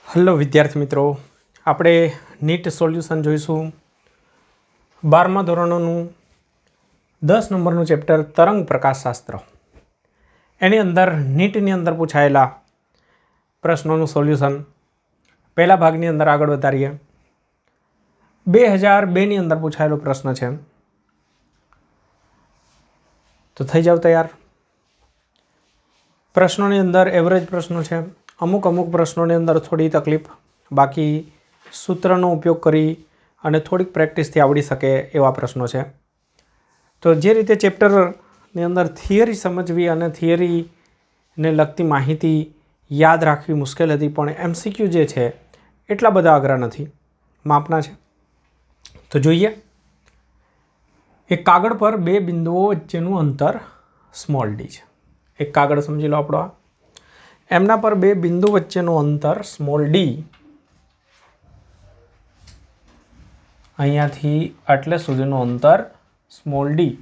Hello विद्यार्थी मित्रों, આપણે નીટ સોલ્યુશન જોઈશું 12મા ધોરણનું 10 નંબરનું ચેપ્ટર તરંગ પ્રકાશશાસ્ત્ર. એની અંદર નીટની અંદર પૂછાયેલા પ્રશ્નોનું સોલ્યુશન પહેલા ભાગની અંદર આગળ વધારીએ. 2002 ની અંદર પૂછાયેલો પ્રશ્ન છે, તો થઈ જાવ તૈયાર. પ્રશ્નોની અંદર એવરેજ પ્રશ્નો છે. અમુક પ્રશ્નોની અંદર થોડી તકલીફ, બાકી સૂત્રનો ઉપયોગ કરી અને થોડીક પ્રેક્ટિસથી આવડી શકે એવા પ્રશ્નો છે. તો જે રીતે ચેપ્ટરની અંદર થિયરી સમજવી અને થિયરીને લગતી માહિતી યાદ રાખવી મુશ્કેલ હતી, પણ એમસીક્યુ જે છે એટલા બધા અઘરા નથી, માપના છે. તો જોઈએ, એક કાગળ પર બે બિંદુઓ વચ્ચેનું અંતર સ્મોલ ડી છે. એક કાગળ સમજી લો આપણો, એમના પર બે બિંદુ વચ્ચેનું અંતર સ્મોલ ડી અહીંયાથી આટલે સુધીનું અંતર સ્મોલ ડી.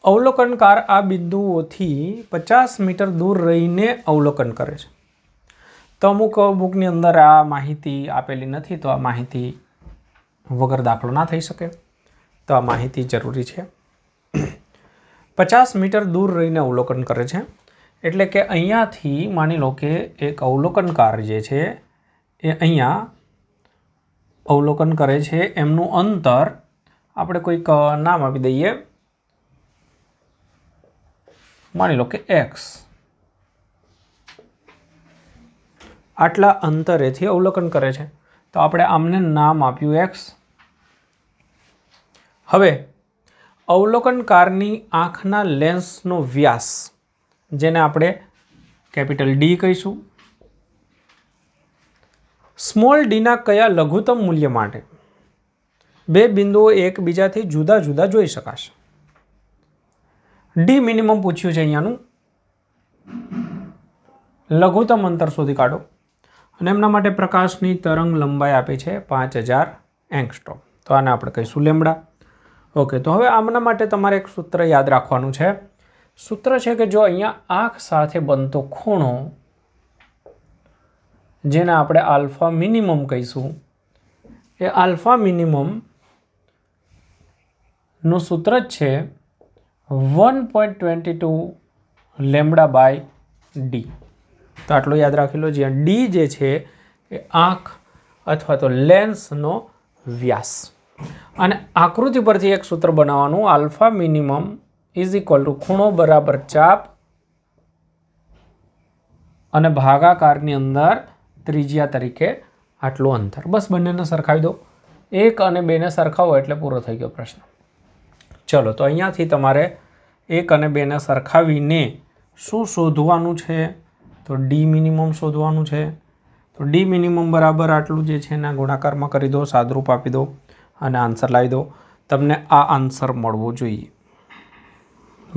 અવલોકનકાર આ બિંદુઓથી 50 મીટર દૂર રહીને અવલોકન કરે છે. તો અમુક બુકની અંદર આ માહિતી આપેલી નથી, તો આ માહિતી વગર દાખલો ના થઈ શકે, તો આ માહિતી જરૂરી છે. 50 મીટર દૂર રહીને અવલોકન કરે છે એટલે કે અહીંયાથી માની લો કે એક અવલોકનકાર જે છે એ અહીંયા અવલોકન કરે છે, એમનું અંતર આપણે કોઈક નામ આપી દઈએ, માની લો કે x. આટલા અંતરેથી અવલોકન કરે છે, તો આપણે આમને નામ આપ્યું x. હવે અવલોકનકારની આંખના લેન્સનો વ્યાસ, જેને આપણે કેપિટલ ડી કહીશું, સ્મોલ ડીના કયા લઘુત્તમ મૂલ્ય માટે બે બિંદુઓ એકબીજાથી જુદા જુદા જોઈ શકાશે? ડી મિનિમમ પૂછ્યું છે અહીંયાનું. લઘુત્તમ અંતર શોધી કાઢો અને એમના માટે પ્રકાશની તરંગ લંબાઈ આપી છે 5000 એંગસ્ટ્રોમ. તો આને આપણે કહીશું લેમ્બડા. ઓકે, તો હવે આમના માટે તમારે એક સૂત્ર યાદ રાખવાનું છે. સૂત્ર છે કે જો અહીંયા આંખ સાથે બનતો ખૂણો, જેને આપણે આલ્ફા મિનિમમ કહીશું, એ આલ્ફા મિનિમમ નું સૂત્ર જ છે 1.22 લેમ્બડા બાય ડી. તો આટલું યાદ રાખી લો, જ્યાં ડી જે છે એ આંખ અથવા તો લેન્સનો વ્યાસ. અને આકૃતિ પરથી એક સૂત્ર બનાવવાનું, alpha minimum is equal to ખૂણો બરાબર ચાપ અને ભાગાકારની અંદર ત્રિજ્યા તરીકે આટલું અંતર. બસ બંનેને સરખાવી દો, 1 અને 2 ને સરખાવો એટલે પૂરો થઈ ગયો પ્રશ્ન. ચલો, તો અહીંયાથી તમારે 1 અને 2 ને સરખાવીને શું શોધવાનું છે? તો ડી મિનિમમ શોધવાનું છે. તો ડી મિનિમમ બરાબર આટલું જે છે એના ગુણાકારમાં કરી દો, સાદરૂપ આપી દો અને આન્સર લાવી દો. તમને આ આન્સર મળવો જોઈએ,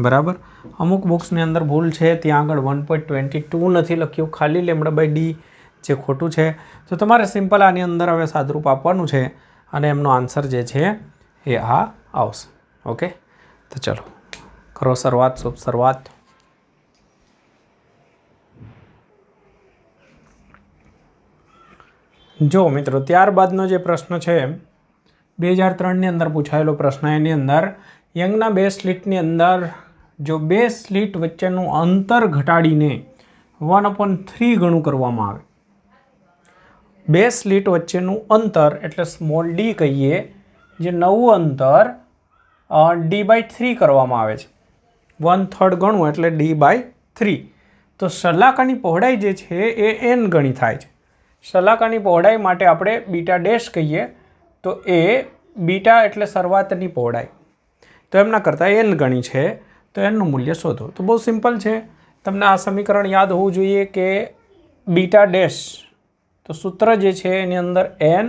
બરાબર. અમુક બુક્સની અંદર ભૂલ છે, ત્યાં આગળ 1.22 નથી લખ્યું, ખાલી લેમ્બડા બાય ડી, જે ખોટું છે. તો તમારે સિમ્પલ આની અંદર હવે સાદરૂપ આપવાનું છે અને એમનો આન્સર જે છે એ આ આવશે. ઓકે, તો ચલો કરો શરૂઆત, શુભ શરૂઆત. જો મિત્રો, ત્યારબાદનો જે પ્રશ્ન છે 2003ની અંદર પૂછાયેલો પ્રશ્ન, એની અંદર યંગના બે સ્લિટની અંદર જો બે સ્લિટ વચ્ચેનું અંતર ઘટાડીને 1/3 ગણું કરવામાં આવે, બે સ્લિટ વચ્ચેનું અંતર એટલે સ્મોલ ડી કહીએ, જે નવું અંતર d/3 કરવામાં આવે છે, 1/3 ગણું એટલે d/3. તો સલાકાની પહોળાઈ જે છે એ n ગણી થાય છે. સલાકાની પહોળાઈ માટે આપણે બીટા ડેશ કહીએ, તો એ બીટા એટલે શરૂઆતની પહોળાઈ, તો એમના કરતાં n ગણી છે, તો એનનું મૂલ્ય શોધો. તો બહુ સિમ્પલ છે, તમને આ સમીકરણ યાદ હોવું જોઈએ કે બીટા ડેશ, તો સૂત્ર જે છે એની અંદર n,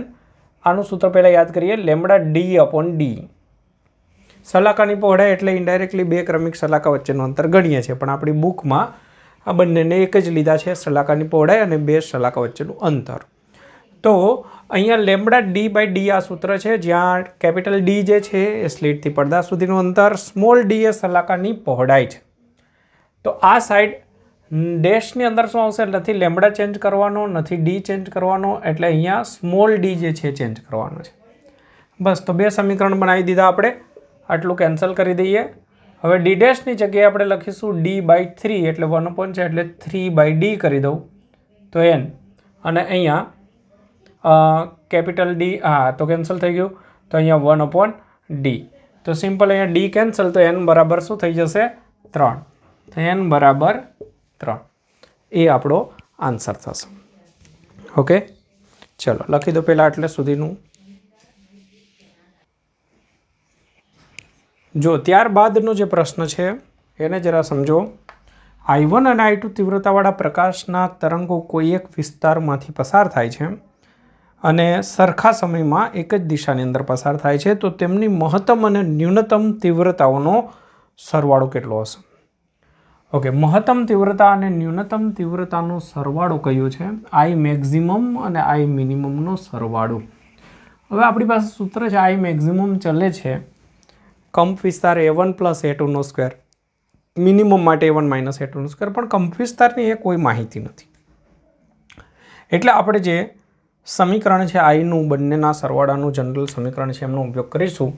આનું સૂત્ર પહેલાં યાદ કરીએ, લેમ્બડા d/d. સલાકાની પહોળાઈ એટલે ઇન્ડાયરેક્ટલી બે ક્રમિક સલાકા વચ્ચેનું અંતર ગણીએ છીએ, પણ આપણી બુકમાં આ બંનેને એક જ લીધા છે, સલાકાની પહોળાઈ અને બે સલાકા વચ્ચેનું અંતર. તો અહીંયા લેમ્બડા d/d આ સૂત્ર છે, જ્યાં કેપિટલ ડી જે છે એ સ્લિટથી પડદા સુધીનું અંતર, સ્મોલ ડી એ સલાકાની પહોળાઈ છે. તો આ સાઈડ ડેશની અંદર શું આવશે? નથી લેમ્બડા ચેન્જ કરવાનો, નથી ડી ચેન્જ કરવાનો, એટલે અહીંયા સ્મોલ ડી જે છે ચેન્જ કરવાનો છે. બસ, તો બે સમીકરણ બનાવી દીધા આપણે. આટલું કેન્સલ કરી દઈએ. હવે ડી ડેશની જગ્યાએ આપણે લખીશું d/3, એટલે 1/, છે એટલે 3/d કરી દઉં તો n, અને અહીંયા કેપિટલ ડી, હા તો કેન્સલ થઈ ગયું, તો અહીંયા 1/d. તો સિમ્પલ અહીંયા ડી કેન્સલ, તો n બરાબર શું થઈ જશે? 3. તો n બરાબર 3. એ આપણો આન્સર થશે. ઓકે, ચલો લખી દો પહેલાં એટલે સુધીનું. જો ત્યારબાદનો જે પ્રશ્ન છે એને જરા સમજો. I1 અને I2 તીવ્રતાવાળા પ્રકાશના તરંગો કોઈ એક વિસ્તારમાંથી પસાર થાય છે અને સરખા સમયમાં એક જ દિશાની અંદર પસાર થાય છે, તો તેમની મહત્તમ અને ન્યૂનતમ તીવ્રતાઓનો સરવાળો કેટલો હશે? ઓકે, મહત્તમ તીવ્રતા અને ન્યૂનતમ તીવ્રતાનો સરવાળો કયો છે? I મેક્ઝિમમ અને I મિનિમમનો સરવાળો. હવે આપણી પાસે સૂત્ર છે, I મેક્ઝિમમ ચલે છે કંપ વિસ્તાર A1 + A2 સ્ક્વેર, મિનિમમ માટે A1 - A2 સ્ક્વેર, પણ કંપ વિસ્તારની એ કોઈ માહિતી નથી. એટલે આપણે જે સમીકરણ છે આઈનું, બંનેના સરવાળાનું જનરલ સમીકરણ છે, એમનો ઉપયોગ કરીશું.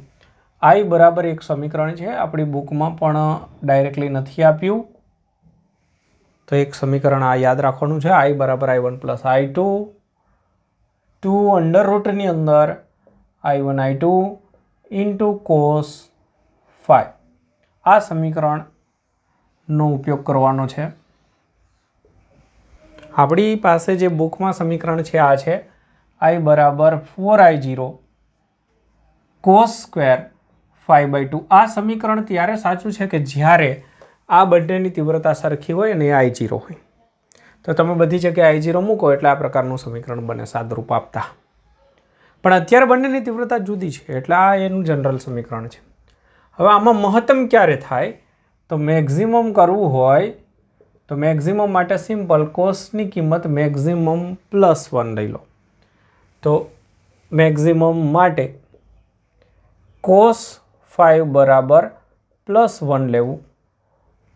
I બરાબર એક સમીકરણ છે, આપણી બુકમાં પણ ડાયરેક્ટલી નથી આપ્યું, તો એક સમીકરણ આ યાદ રાખવાનું છે. I બરાબર I1 + I2, 2 અંડર રૂટની અંદર I1 I2 ઇન્ટુ cos 5. આ સમીકરણનો ઉપયોગ કરવાનો છે. આપણી પાસે જે બુકમાં સમીકરણ છે આ છે I બરાબર 4I0 cos સ્ક્વેર 5/2. આ સમીકરણ ત્યારે સાચું છે કે જ્યારે આ બંનેની તીવ્રતા સરખી હોય અને એ I0 હોય. તો તમે બધી જગ્યાએ I0 મૂકો એટલે આ પ્રકારનું સમીકરણ બને સાદરૂપ આપતા. પણ અત્યારે બંનેની તીવ્રતા જુદી છે, એટલે આ એનું જનરલ સમીકરણ છે. હવે આમાં મહત્તમ ક્યારે થાય? તો મેક્ઝિમમ કરવું હોય તો મેક્ઝિમમ માટે સિમ્પલ કોસની કિંમત મેક્ઝિમમ +1 લઈ લો. તો મેક્ઝિમમ માટે cos 5 બરાબર +1 લેવું,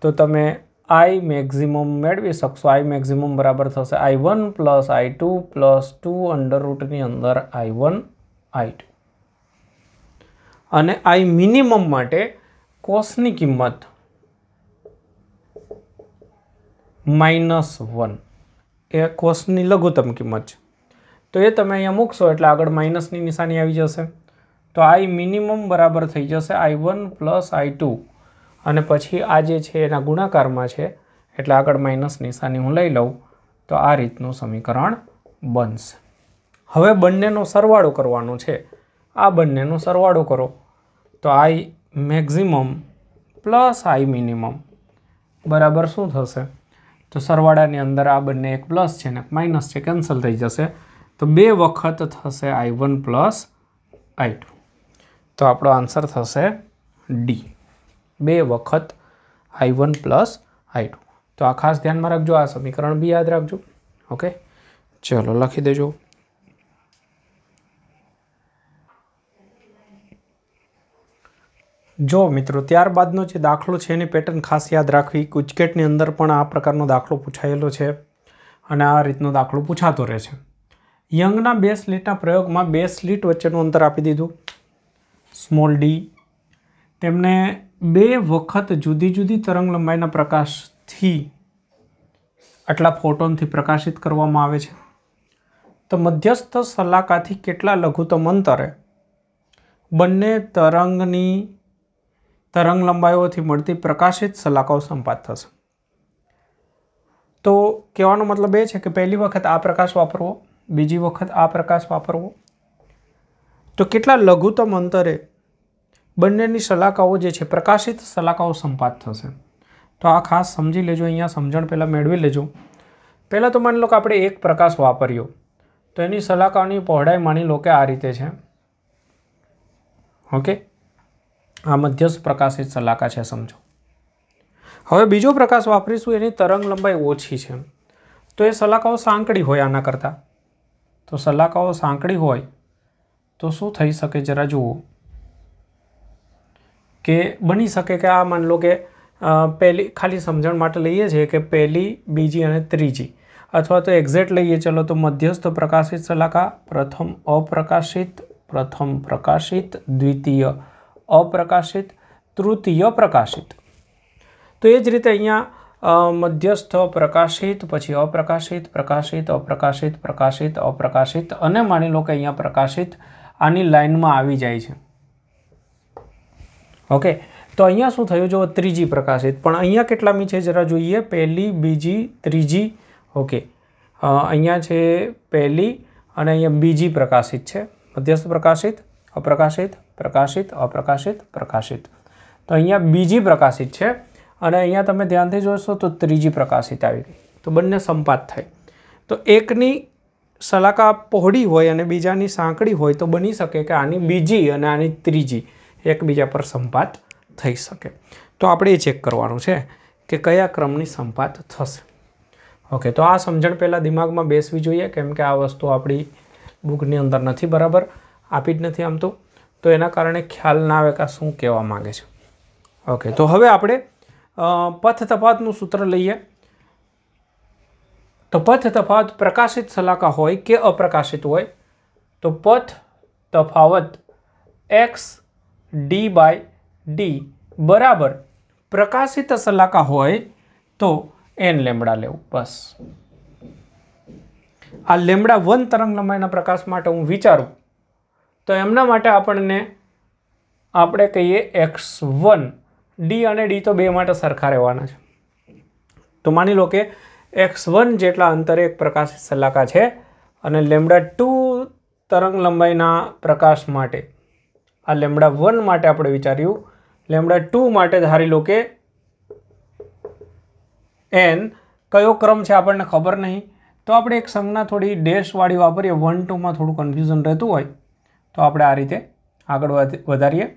તો તમે I મેક્ઝિમમ મેળવી શકશો. I મેક્ઝિમમ બરાબર થશે I1 + I2 + 2 અંડર રૂટની અંદર I1 I2, અને I મિનિમમ માટે કોસની કિંમત -1, એ કોસની લઘુત્તમ કિંમત છે, તો એ તમે અહીંયા મૂકશો એટલે આગળ માઇનસની નિશાની આવી જશે. તો I મિનિમમ બરાબર થઈ જશે I1 + I2, અને પછી આ જે છે એના ગુણાકારમાં છે એટલે આગળ માઇનસ નિશાની હું લઈ લઉં, તો આ રીતનું સમીકરણ બનશે. હવે બંનેનો સરવાળો કરવાનો છે. આ બંનેનો સરવાળો કરો તો I maximum plus I minimum બરાબર શું થશે? તો સરવાળાની અંદર આ બંને એક પ્લસ છે ને માઇનસ છે, કેન્સલ થઈ જશે, તો 2 વખત થશે I1 + I2. તો આપણો આન્સર થશે ડી, 2 વખત I1 + I2. તો આ ખાસ ધ્યાનમાં રાખજો, આ સમીકરણ બી યાદ રાખજો. ઓકે, ચલો લખી દેજો. જો મિત્રો, ત્યારબાદનો જે દાખલો છે એની પેટર્ન ખાસ યાદ રાખવી. ગુજકેટની અંદર પણ આ પ્રકારનો દાખલો પૂછાયેલો છે અને આ રીતનો દાખલો પૂછાતો રહે છે. યંગના 2 સ્લિટના પ્રયોગમાં 2 સ્લિટ વચ્ચેનું અંતર આપી દીધું સ્મોલ ડી. તેમને 2 વખત જુદી જુદી તરંગ લંબાઈના પ્રકાશથી આટલા ફોટોનથી પ્રકાશિત કરવામાં આવે છે. તો મધ્યસ્થ સલાકાથી કેટલા લઘુત્તમ અંતરે બંને તરંગ લંબાઈઓથી મળતી પ્રકાશિત સલાકાઓ સંપાત થશે? તો કહેવાનો મતલબ એ છે કે પહેલી વખત આ પ્રકાશ વાપરવો, બીજી વખત આ પ્રકાશ વાપરવો, તો કેટલા લઘુત્તમ અંતરે બંનેની સલાકાઓ જે છે પ્રકાશિત સલાકાઓ સંપાત થશે? તો આ ખાસ સમજી લેજો, અહીંયા સમજણ પહેલાં મેળવી લેજો. પહેલાં તો માની લો કે આપણે એક પ્રકાશ વાપર્યો, તો એની સલાકાઓની પહોળાઈ માની લો કે આ રીતે છે. ઓકે, આ મધ્યસ્થ પ્રકાશિત સલાકા છે, સમજો. હવે બીજો પ્રકાશ વાપરીશું, એની તરંગ લંબાઈ ઓછી છે, તો એ સલાકાઓ સાંકડી હોય આના કરતાં. તો સલાકાઓ સાંકડી હોય તો શું થઈ શકે જરા જુઓ, કે બની શકે કે આ માની લો કે પહેલી ખાલી સમજણ માટે લઈએ છીએ કે પહેલી, બીજી અને ત્રીજી, અથવા તો એક્ઝેક્ટ લઈએ ચલો તો મધ્યસ્થ પ્રકાશિત શલાકા, પ્રથમ અપ્રકાશિત, પ્રથમ પ્રકાશિત, દ્વિતીય અપ્રકાશિત, તૃતીય પ્રકાશિત. તો એ જ રીતે અહીંયા મધ્યસ્થ પ્રકાશિત, પછી અપ્રકાશિત, પ્રકાશિત, અપ્રકાશિત, પ્રકાશિત, અપ્રકાશિત, અને માની લો કે અહીંયા પ્રકાશિત આની લાઇનમાં આવી જાય છે. ઓકે, તો અહીંયા શું થયું? જો ત્રીજી પ્રકાશિત, પણ અહીંયા કેટલામી છે જરા જોઈએ. પહેલી, બીજી, ત્રીજી. ઓકે, અહીંયા છે પહેલી અને અહીંયા બીજી પ્રકાશિત છે. મધ્યસ્થ પ્રકાશિત, અપ્રકાશિત, પ્રકાશિત, અપ્રકાશિત, પ્રકાશિત. તો અહીંયા બીજી પ્રકાશિત છે અને અહીંયા તમે ધ્યાનથી જોશો તો ત્રીજી પ્રકાશિત આવી ગઈ. તો બંને સંપાત થાય. તો એકની શલાકા પહોળી હોય અને બીજાની સાંકડી હોય તો બની શકે કે આની બીજી અને આની ત્રીજી એકબીજા પર સંપાત થઈ શકે. તો આપણે એ ચેક કરવાનું છે કે કયા ક્રમની સંપાત થશે. ઓકે, તો આ સમજણ પહેલાં દિમાગમાં બેસવી જોઈએ, કેમ કે આ વસ્તુ આપણી બુકની અંદર નથી, બરાબર આપી જ નથી આમ તો એના કારણે ખ્યાલ ના આવે કે શું કહેવા માગે છે. ઓકે, તો હવે આપણે પથ તફાવતનું સૂત્ર લઈએ. તો પથ તફાવત પ્રકાશિત શલાકા હોય કે અપ્રકાશિત હોય તો પથ તફાવત x d/d બરાબર પ્રકાશિત શલાકા હોય તો n લેમ્બડા લેવું. બસ આ λ1 તરંગ લંબાઈના પ્રકાશ માટે હું વિચારું તો એમના માટે આપણે કહીએ x1. d અને d તો બે માટે સરખા રહેવાના છે. તો માની લો કે x1 જેટલા અંતરે એક પ્રકાશિત શલાકા છે અને λ2 તરંગ લંબાઈના પ્રકાશ માટે આ λ1 માટે આપણે વિચાર્યું. λ2 માટે ધારી લો કે n કયો ક્રમ છે આપણને ખબર નહીં, તો આપણે એક સંજ્ઞા થોડી ડેશવાળી વાપરીએ. 1, 2માં થોડું કન્ફ્યુઝન રહેતું હોય તો આપણે આ રીતે આગળ વધારીએ.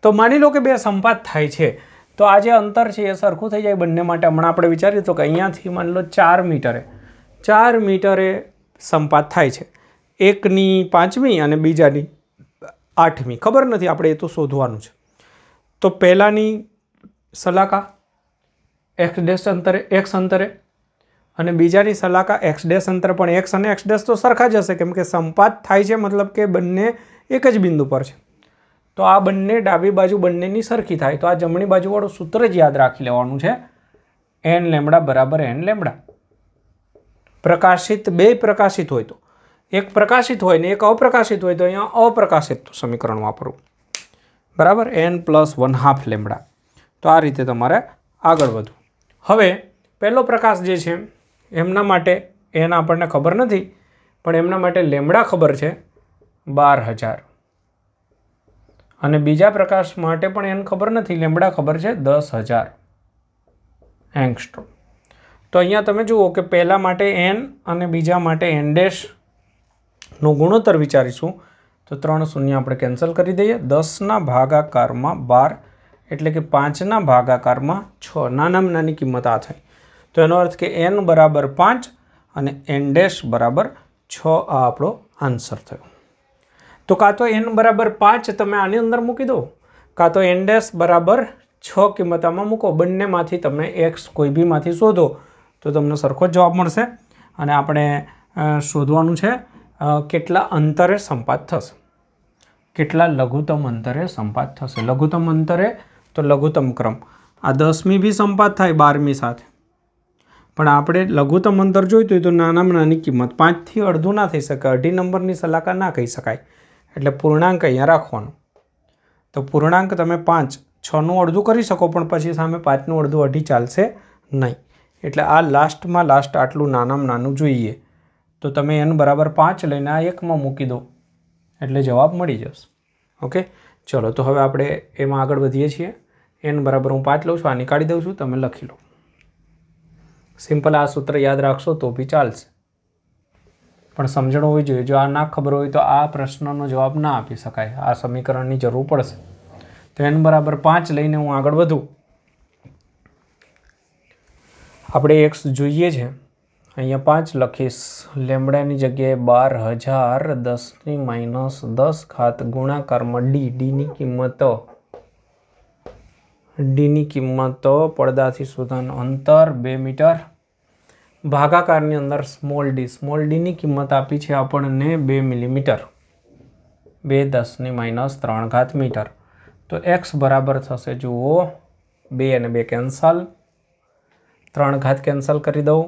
તો માની લો કે બે સંપાત થાય છે તો આ જે અંતર છે એ સરખું થઈ જાય બંને માટે. હમણાં આપણે વિચારીએ તો કે અહીંયાથી માની લો 4 મીટરે સંપાત થાય છે. એકની 5મી અને બીજાની 8મી, ખબર નથી, આપણે એ તો શોધવાનું છે. તો પહેલાની શલાકા x અંતરે અને બીજાની શલાકા x' અંતરે, પણ x અને x' તો સરખા જ હશે કેમ કે સંપાત થાય છે, મતલબ કે બંને એક જ બિંદુ પર છે. તો આ બંને ડાબી બાજુ બંનેની સરખી થાય. તો આ જમણી બાજુવાળું સૂત્ર જ યાદ રાખી લેવાનું છે, n લેમ્બડા બરાબર n લેમ્બડા. પ્રકાશિત, બે પ્રકાશિત હોય તો એક પ્રકાશિત હોય ને એક અપ્રકાશિત હોય તો અહીંયા અપ્રકાશિત સમીકરણ વાપરવું, બરાબર, n + 1/2 લેમ્બડા. તો આ રીતે તમારે આગળ વધવું. હવે પહેલો પ્રકાશ જે છે એમના માટે n આપણને ખબર નથી, પણ એમના માટે લેમ્બડા ખબર છે 12000 અને બીજા પ્રકાશ માટે પણ n ખબર નથી, લેમ્બડા ખબર છે 10000 એંગસ્ટ્રોમ. તો અહીંયા તમે જુઓ કે પહેલા માટે n અને બીજા માટે n' નો ગુણોત્તર વિચારીશું તો 3 શૂન્ય આપણે કેન્સલ કરી દઈએ. 10ના ભાગાકારમાં 12 એટલે કે 5ના ભાગાકારમાં 6. નાનામાં નાની કિંમત આ થઈ. તો એનો અર્થ કે n બરાબર 5 અને n' બરાબર 6. આ આપણો આન્સર થયો. તો કાં તો n બરાબર 5 તમે આની અંદર મૂકી દો, કાં તો n' બરાબર 6 કિંમત આમાં મૂકો. બંનેમાંથી તમે x કોઈ બીમાંથી શોધો તો તમને સરખો જ જવાબ મળશે. અને આપણે શોધવાનું છે કેટલા અંતરે સંપાત થશે, કેટલા લઘુત્તમ અંતરે સંપાત થશે. લઘુત્તમ અંતરે તો લઘુત્તમ ક્રમ, આ 10મી બી સંપાત થાય 12મી સાથે, પણ આપણે લઘુત્તમ અંતર જોઈતું હોય તો નાનામાં નાની કિંમત 5થી અડધું ના થઈ શકે, અઢી નંબરની શલાકા ના કહી શકાય, એટલે પૂર્ણાંક અહીંયા રાખવાનો. તો પૂર્ણાંક તમે 5, 6નું અડધું કરી શકો પણ પછી સામે 5નું અડધું અઢી ચાલશે નહીં. એટલે આ લાસ્ટમાં આટલું નાનામાં નાનું જોઈએ. તો તમે n બરાબર 5 લઈને આ 1માં મૂકી દો એટલે જવાબ મળી જશે. ઓકે, ચલો તો હવે આપણે એમાં આગળ વધીએ છીએ. n બરાબર હું 5 લઉં છું, આ નીકાળી દઉં છું, તમે લખી લો. સિમ્પલ આ સૂત્ર યાદ રાખશો તો બી ચાલશે, પણ સમજણ હોવી જોઈએ. જો આ ના ખબર હોય તો આ પ્રશ્નનો જવાબ ના આપી શકાય, આ સમીકરણની જરૂર પડશે. તો n બરાબર 5 લઈને હું આગળ વધું. આપણે x જોઈએ છે, અહીંયા 5 લખીશ, લેમ્બડાની જગ્યાએ 12000 10⁻10 ગુણાકારમાં d ની કિંમત ડીની કિંમત પડદાથી સુધાનું અંતર 2 મીટર, ભાગાકારની અંદર સ્મોલ ડીની કિંમત આપી છે આપણને 2 મિલીમીટર, 2 × 10⁻³ મીટર. તો x બરાબર થશે, જુઓ 2 અને 2 કેન્સલ, 3 ઘાત કેન્સલ કરી દઉં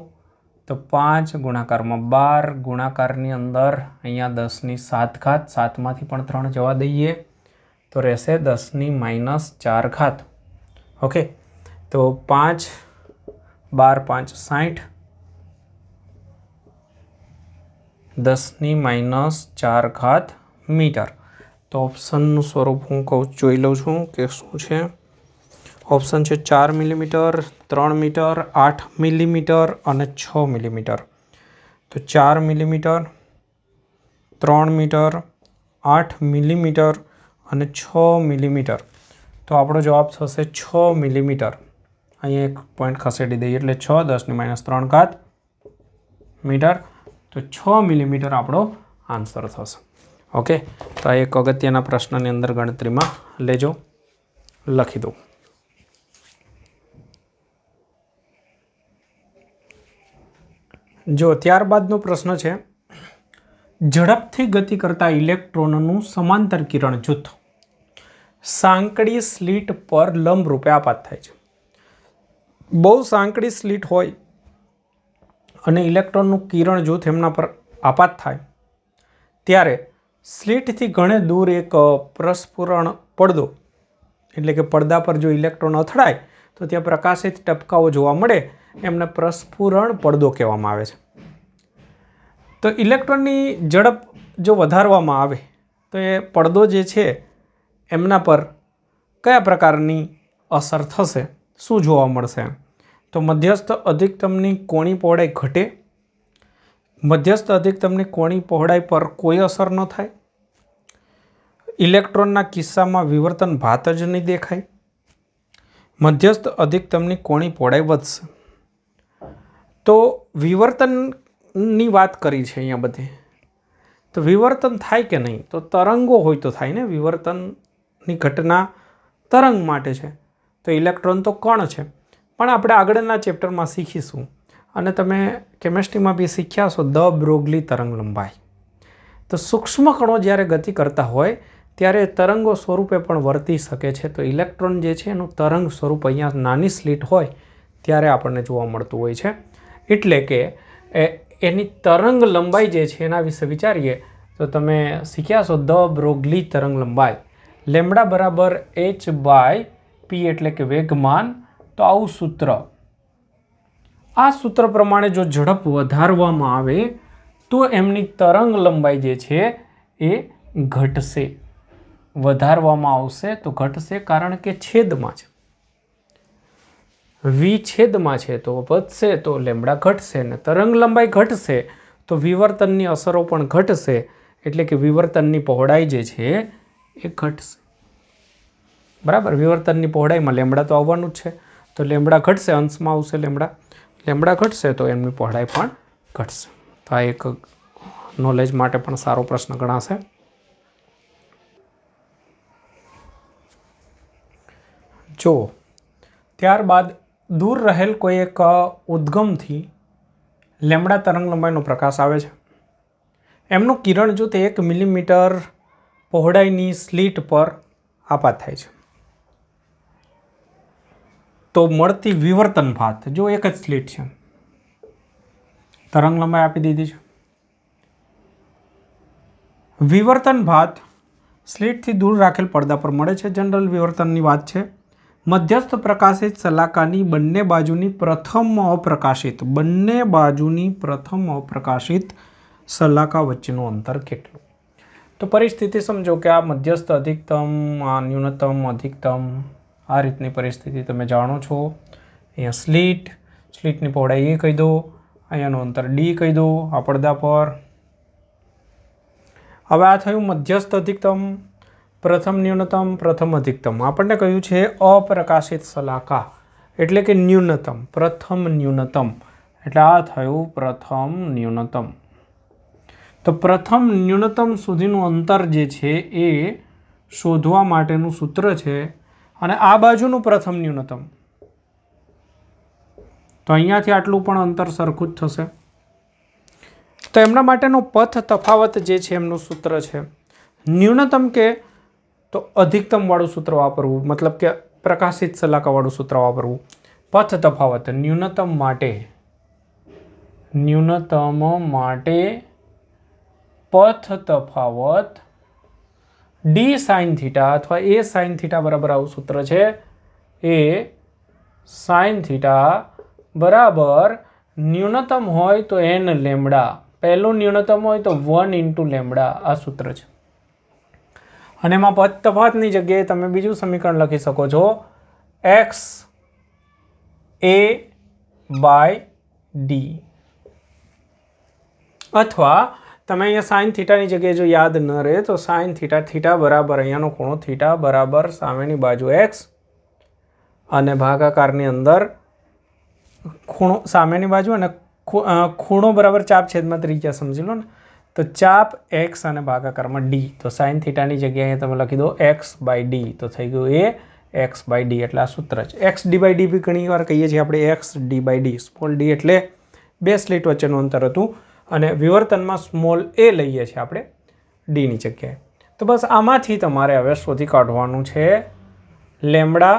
તો 5 ગુણાકારમાં 12, ગુણાકારની અંદર અહીંયા 10⁻⁷, 7માંથી પણ 3 જવા દઈએ તો રહેશે 10⁻⁴. ઓકે, તો 5, 12, 5, 60, 10⁻⁴ મીટર. તો ઓપ્શનનું સ્વરૂપ હું જોઈ લઉં છું કે શું છે. ઓપ્શન છે 4 મિલીમીટર, 3 મીટર, 8 મિલીમીટર અને 6 મિલીમીટર. તો 4 મિલીમીટર, 3 મીટર, 8 મિલીમીટર અને 6 મિલીમીટર. તો આપણો જવાબ થશે 6 મિલીમીટર. અહીંયા એક પોઈન્ટ ખસેડી દઈએ એટલે 6 10⁻³ મીટર. તો 6 મિલીમીટર આપણો આન્સર થશે. ઓકે, તો આ એક અગત્યના પ્રશ્નની અંદર ગણતરીમાં લેજો, લખી દો. જો ત્યારબાદનો પ્રશ્ન છે, ઝડપથી ગતિ કરતા ઇલેક્ટ્રોનનું સમાંતર કિરણ જૂથ સાંકડી સ્લીટ પર લંબરૂપે આપાત થાય છે. બહુ સાંકડી સ્લીટ હોય અને ઇલેક્ટ્રોનનું કિરણ જૂથ એમના પર આપાત થાય ત્યારે સ્લીટથી ઘણે દૂર એક પ્રસ્ફુરણ પડદો, એટલે કે પડદા પર જો ઇલેક્ટ્રોન અથડાય તો ત્યાં પ્રકાશિત ટપકાઓ જોવા મળે, એમને પ્રસ્ફુરણ પડદો કહેવામાં આવે છે. તો ઇલેક્ટ્રોનની ઝડપ જો વધારવામાં આવે તો એ પડદો જે છે એમના પર કયા પ્રકારની અસર થશે, શું જોવા મળશે? તો મધ્યસ્થ અધિકતમની કોણી પહોળાઈ ઘટે, મધ્યસ્થ અધિકતમની કોણી પહોળાઈ પર કોઈ અસર ન થાય, ઇલેક્ટ્રોનના કિસ્સામાં વિવર્તન ભાત જ નહીં દેખાય, મધ્યસ્થ અધિકતમની કોણી પહોળાઈ વધશે. તો વિવર્તનની વાત કરી છે અહીંયા બધે. તો વિવર્તન થાય કે નહીં? તો તરંગો હોય તો થાય ને. વિવર્તનની ઘટના તરંગ માટે છે. તો ઇલેક્ટ્રોન તો કણ છે, પણ આપણે આગળના ચેપ્ટરમાં શીખીશું અને તમે કેમેસ્ટ્રીમાં બી શીખ્યા છો દ બ્રોગલી તરંગ લંબાઈ. તો સૂક્ષ્મ કણો જ્યારે ગતિ કરતા હોય ત્યારે તરંગો સ્વરૂપે પણ વર્તી શકે છે. તો ઇલેક્ટ્રોન જે છે એનું તરંગ સ્વરૂપ અહીંયા નાની સ્લીટ હોય ત્યારે આપણને જોવા મળતું હોય છે. એટલે કે એની તરંગ લંબાઈ જે છે એના વિશે વિચારીએ તો તમે શીખ્યા છો દ બ્રોગલી તરંગ લંબાઈ, લેમ્બડા બરાબર h/p એટલે કે વેગમાન. તો આવું સૂત્ર, આ સૂત્ર પ્રમાણે જો ઝડપ વધારવામાં આવે તો એમની તરંગ લંબાઈ જે છે એ ઘટશે. વધારવામાં આવશે તો ઘટશે, કારણ કે છેદમાં છે, વિછેદમાં છે, તો વધશે તો લેમ્બડા ઘટશે, ને તરંગ લંબાઈ ઘટશે તો વિવર્તનની અસરો પણ ઘટશે, એટલે કે વિવર્તનની પહોળાઈ જે છે એ ઘટશે. બરાબર, વિવર્તનની પહોળાઈમાં લેમ્બડા તો આવવાનું જ છે, તો લેમ્બડા ઘટશે, અંશમાં આવશે લેમ્બડા ઘટશે તો એમની પહોળાઈ પણ ઘટશે. તો આ એક નોલેજ માટે પણ સારો પ્રશ્ન ગણાશે. જો ત્યારબાદ દૂર રહેલ કોઈ એક ઉદ્ગમથી લેમ્બડા તરંગ લંબાઈનો પ્રકાશ આવે છે. એમનું કિરણ જૂથ 1 મિલીમીટર પહોળાઈની સ્લીટ પર આપાત થાય છે. તો મળતી વિવર્તન ભાત, જો એક જ સ્લીટ છે, તરંગ લંબાઈ આપી દીધી છે, વિવર્તન ભાત સ્લીટથી દૂર રાખેલ પડદા પર મળે છે. જનરલ વિવર્તનની વાત છે. મધ્યસ્થ પ્રકાશિત શલાકાની બંને બાજુની પ્રથમ અપ્રકાશિત શલાકા વચ્ચેનું અંતર કેટલું? તો પરિસ્થિતિ સમજો કે આ મધ્યસ્થ અધિકતમ, આ ન્યૂનતમ અધિકતમ, આ રીતની પરિસ્થિતિ તમે જાણો છો. અહીંયા સ્લીટની પહોળાઈ એ કહી દો, અહીંયાનું અંતર ડી કહી દો આ પડદા પર. હવે આ થયું મધ્યસ્થ અધિકતમ, પ્રથમ ન્યૂનતમ, પ્રથમ અધિકતમ. આપણને કહ્યું છે અપ્રકાશિત શલાકા એટલે કે ન્યૂનતમ, પ્રથમ ન્યૂનતમ, એટલે આ થયું પ્રથમ ન્યૂનતમ. તો પ્રથમ ન્યૂનતમ સુધીનું અંતર જે છે એ શોધવા માટેનું સૂત્ર છે અને આ બાજુનું પ્રથમ ન્યૂનતમ, તો અહીંયાથી આટલું પણ અંતર સરખું જ થશે. તો એમના માટેનો પથ તફાવત જે છે એમનું સૂત્ર છે ન્યૂનતમ કે તો અધિકતમ વાળું સૂત્ર વાપરવું, મતલબ કે પ્રકાશિત સલાકા વાળું સૂત્ર વાપરવું. પથ તફાવત ન્યૂનતમ માટે પથ તફાવત ડી સાઇન થીટા અથવા એ સાઇન થીટા બરાબર આવું સૂત્ર છે. એ સાઇન થીટા બરાબર ન્યૂનતમ હોય તો n લેમ્ડા, પહેલું ન્યૂનતમ હોય તો 1 × લેમ્ડા, આ સૂત્ર છે. અને એમાં પથ તફાવતની જગ્યાએ તમે બીજું સમીકરણ લખી શકો છો x a/d, અથવા તમે અહીંયા સાઇન થીટાની જગ્યાએ જો યાદ ન રહે તો સાઇન થીટા બરાબર અહીંયાનો ખૂણો થીટા બરાબર સામેની બાજુ x અને ભાગાકારની અંદર ખૂણો સામેની બાજુ અને ખૂણો બરાબર ચાપ છેદમાં ત્રિજ્યા, સમજી લો ને. તો ચાપ x અને ભાગાકારમાં d, તો સાઇન થીટાની જગ્યાએ તમે લખી દો x/d, તો થઈ ગયું એ x/d, એટલે આ સૂત્ર છે. xd/d બી ઘણી વાર કહીએ છીએ આપણે xd/d. સ્મોલ d એટલે બે સ્લિટ વચ્ચેનું અંતર હતું અને વિવર્તનમાં સ્મોલ a લઈએ છીએ આપણે ડીની જગ્યાએ. તો બસ આમાંથી તમારે હવે શોધી કાઢવાનું છે લેમ્ડા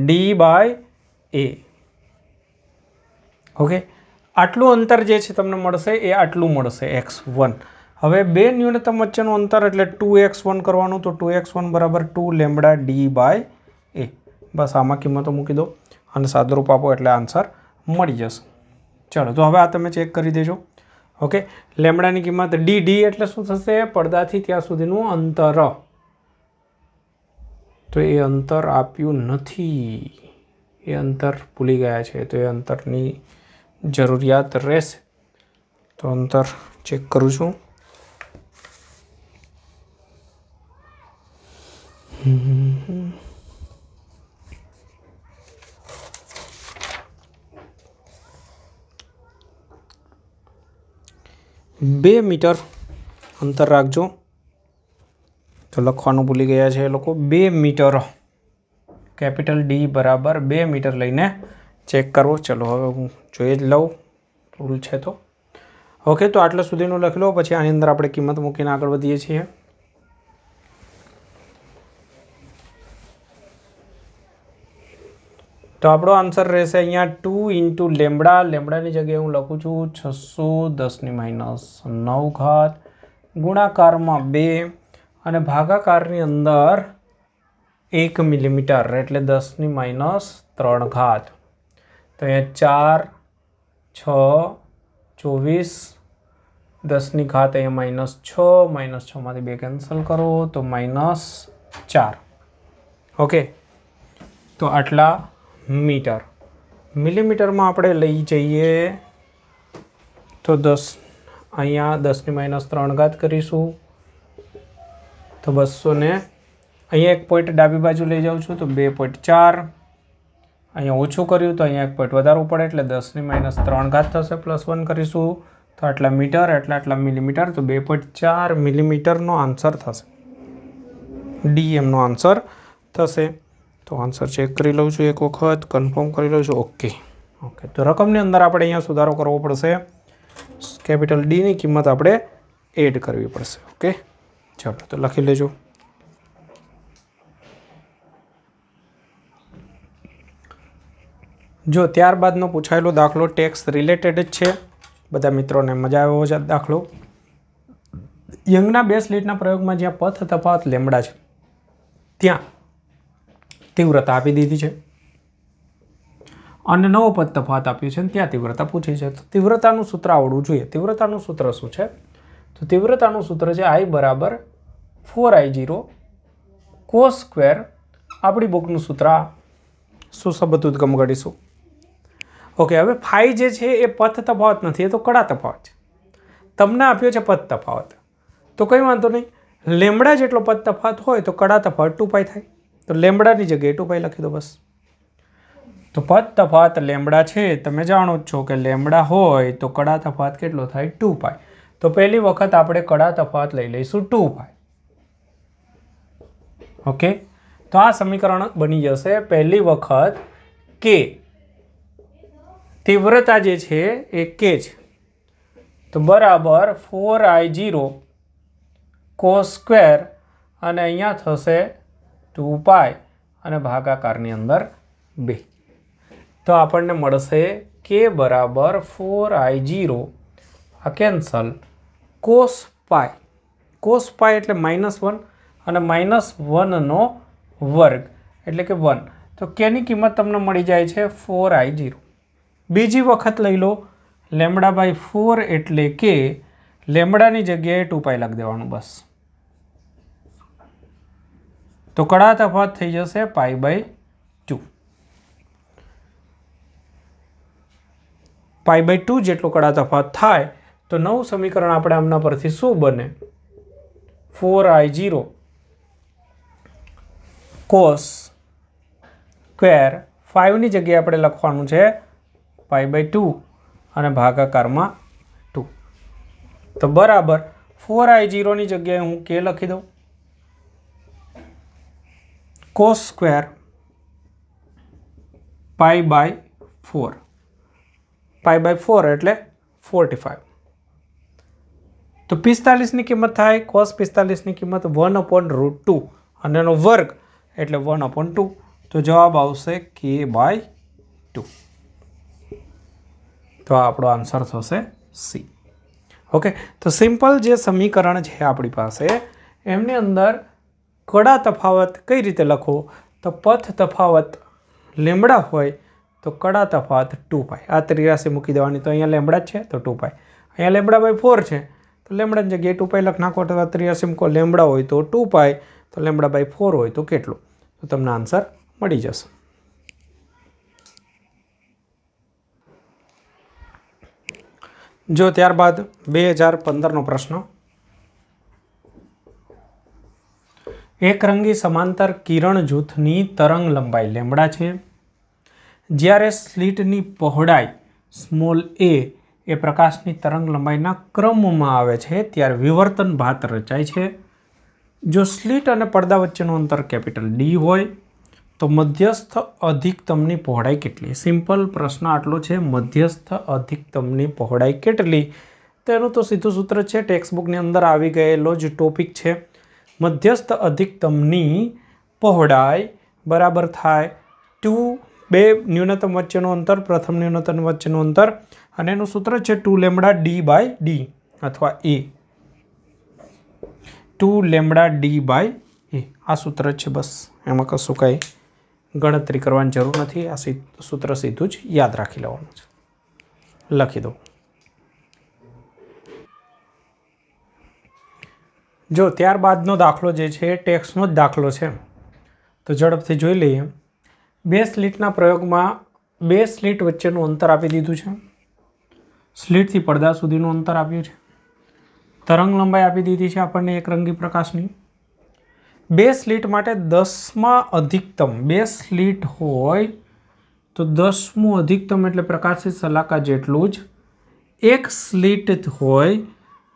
d/a. ઓકે, આટલું અંતર જે છે તમને મળશે એ આટલું મળશે x1. હવે બે ન્યૂનતમ વચ્ચેનું અંતર એટલે 2x1 કરવાનું, તો 2x1 બરાબર 2 લેમ્ડા d/a. બસ આમાં કિંમતો મૂકી દો અને સાદુરૂપ આપો એટલે આન્સર મળી જશે. ચલો, તો હવે આ તમે ચેક કરી દેજો. ઓકે, લેમ્ડાની કિંમત dd એટલે શું થશે? પડદાથી ત્યાં સુધીનું અંતર. તો એ અંતર આપ્યું નથી, એ અંતર ભૂલી ગયા છે, તો એ અંતરની જરૂરિયાત રહેશે. તો અંતર ચેક કરું છું. બે મીટર અંતર રાખજો. તો લખવાનું ભૂલી ગયા છે એ લોકો. 2 મીટર, કેપિટલ ડી બરાબર 2 મીટર લઈને ચેક કરવો. ચલો હવે હું જોઈ જ લઉં, રૂલ છે તો. ઓકે, તો આટલા સુધીનું લખી લો, પછી આની અંદર આપણે કિંમત મૂકીને આગળ વધીએ છીએ. તો આપણો આન્સર રહેશે અહીંયા 2 × લેમ્ડા. લેમ્ડાની જગ્યાએ હું લખું છું 610⁻9 ગુણાકારમાં 2 અને ભાગાકારની અંદર 1 મિલીમીટર એટલે 10⁻3. તો અહીંયા 4, 6, 24, 10 અહીંયા -6, -6 માંથી 2 કેન્સલ કરો તો -4. ઓકે, તો આટલા મીટર. મિલીમીટરમાં આપણે લઈ જઈએ તો 10, અહીંયા 10⁻3 કરીશું તો 200 ને અહીંયા 1 પોઈન્ટ ડાબી બાજુ લઈ જાઉં છું તો 2.4. અહીંયા ઓછું કર્યું તો અહીંયા 1 પોઈન્ટ વધારવું પડે એટલે 10⁻3 થશે, +1 કરીશું તો આટલા મીટર એટલે આટલા મિલીમીટર. તો 2.4 મિલીમીટરનો આન્સર થશે, ડીએમનો આન્સર થશે. તો આન્સર ચેક કરી લઉં છું એક વખત, કન્ફર્મ કરી લઉં છું. ઓકે, તો રકમની અંદર આપણે અહીંયા સુધારો કરવો પડશે. કેપિટલ ડીની કિંમત આપણે એડ કરવી પડશે. ઓકે, ચાલો તો લખી લેજો. જો ત્યારબાદનો પૂછાયેલો દાખલો ટેક્સ રિલેટેડ જ છે, બધા મિત્રોને મજા આવ્યો છે દાખલો. યંગના બે સ્લિટના પ્રયોગમાં જ્યાં પથ તફાવત લેમ્ડા છે ત્યાં તીવ્રતા આપી દીધી છે અને નવો પથ તફાવત આપ્યું છે અને ત્યાં તીવ્રતા પૂછી છે. તો તીવ્રતાનું સૂત્ર આવડવું જોઈએ. તીવ્રતાનું સૂત્ર શું છે? તો તીવ્રતાનું સૂત્ર છે I = 4I0 cos². આપણી બુકનું સૂત્ર શું સબતૂદગમ ગણીશું. ઓકે, હવે ફાઈ જે છે એ પથ તફાવત નથી, એ તો કડા તફાવત છે. તમને આપ્યો છે પથ તફાવત, તો કંઈ વાંધો નહીં. લેમ્ડા જેટલો પથ તફાવત હોય તો કડા તફાવત 2π થાય. તો લેમ્ડાની જગ્યાએ 2π લખી દો બસ. તો પથ તફાવત લેમ્ડા છે, તમે જાણો જ છો કે લેમ્ડા હોય તો કડા તફાવત કેટલો થાય? 2π. તો પહેલી વખત આપણે કડા તફાવત લઈ લઈશું 2π. ઓકે, तो आ समीकरण बनी जशे पहली वखत के तीव्रता जे छे ए के छे तो बराबर 4I0 cos स्क्वेर अने अहींया थशे 2 पाई अने भागाकारनी अंदर 2 तो आपणने मळशे के बराबर 4I0 आ केन्सल cos पाई एटले -1 अने -1 नो वर्ग एटले के 1 तो केनी किंमत तमने मळी जाय छे 4I0। बीजी वखत लई लो λ/4 एटले के लेमडानी जग्याए 2 पाई लखी देवानुं बस तो कड़ा तफावत थई जशे π/2 π/2 जेटलो कड़ा तफावत थाय तो नवुं समीकरण आपणे आमना परथी शुं बने 4I0 cos स्क्वेर 5 नी जग्याए आपणे लखवानुं छे π/2 अने भागाकारमां 2 तो बराबर 4I0 नी जग्याए हूँ के लखी दऊं cos स्क्वेर π/4 एटले 45 तो 45 नी किंमत थाय cos 45 नी किंमत 1/√2 अने एनो वर्ग एटले 1/2 तो जवाब आवशे k/2 तो आपणो आंसर थशे सी। ओके तो सिंपल जे समीकरण है आपणी पासे एमनी अंदर कड़ा तफावत कई रीते लखो तो पथ तफावत लेमड़ा होय तो कड़ा तफावत 2 पाई आ 83 मूकी देवानी तो अहींया लेमड़ा छे तो 2 पाई अहींया λ/4 छे तो लेमड़ा जग्याए 2 पाई लख नाखो तो 83 मूको लेमड़ा होय तो 2 पाई तो λ/4 होय तो केटलो तो तमने आंसर मळी जशे। जो त्यारबाद 2015 नो प्रश्न एक रंगी समांतर किरण जूथनी तरंग लंबाई लेमड़ा छे ज्यारे स्लीटनी पहोळाई स्मॉल ए प्रकाशनी तरंग लंबाईना क्रममां आवे छे त्यारे विवर्तन भात रचाय छे। जो स्लीट अने પડદા वच्चेनुं अंतर कैपिटल डी होय तो मध्यस्थ अधिकतमनी पहोळाई केटली। सिंपल प्रश्न आटलो छे मध्यस्थ अधिकतमनी पहोळाई केटली तेनुं तो सीधुं सूत्र छे टेक्स्टबुकनी अंदर आवी गयेलो ज टॉपिक छे। मध्यस्थ अधिकतमनी पहोळाई बराबर थाय 2 बे न्यूनतम वच्चेनुं अंतर प्रथम न्यूनतम वच्चेनुं अंतर अने एनुं सूत्र छे 2λ/d अथवा ए 2λ/d आ सूत्र छे बस एमां कशुं कांई गणतरी करवानी जरूर नहीं। आ सूत्र सीधुं ज याद राखी लेवानुं छे लखी दो। जो त्यारबादनो दाखलो जे छे टेक्सनो ज दाखलो छे तो झड़पथी जोई लईए। बे स्लीटना प्रयोगमां बे स्लीट वच्चेनुं अंतर आपी दीधुं छे स्लीटथी પડદા सुधीनुं अंतर आप्युं छे तरंग लंबाई आपी दीधी छे आपणने एक रंगी प्रकाशनी बे स्लीट माटे 10मां अधिकतम बे स्लीट होय तो 10मुं अधिकतम एटले प्रकाशित शलाका जेटलुं ज एक स्लीट होय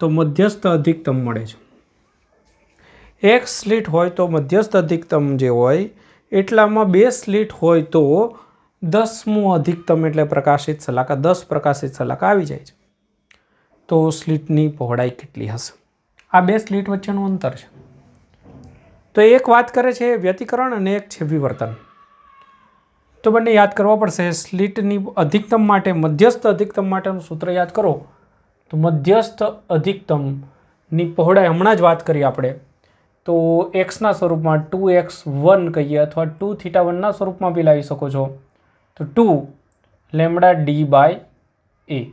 तो मध्यस्थ अधिकतम मळे छे। एक स्लीट होय तो मध्यस्थ अधिकतम जे होय एटलामां बे स्लीट होय तो 10मुं अधिकतम एटले प्रकाशित शलाका 10 प्रकाशित शलाका आवी जाय छे। तो स्लीटनी पहोळाई केटली हशे आ बे स्लीट वच्चेनुं अंतर छे। तो एक बात करे छे व्यतिकरण अने एक छे विवर्तन तो बने याद करवा पड़शे। स्लीटनी अधिकतम माटे मध्यस्थ अधिकतम माटेनुं सूत्र याद करो तो मध्यस्थ अधिकतमनी पहोळाई हमणां ज वात करी आपणे तो एक्सना स्वरूपमां 2x1 कहीए अथवा 2θ1 ना स्वरूपमां बी लावी शको छो तो 2λ/d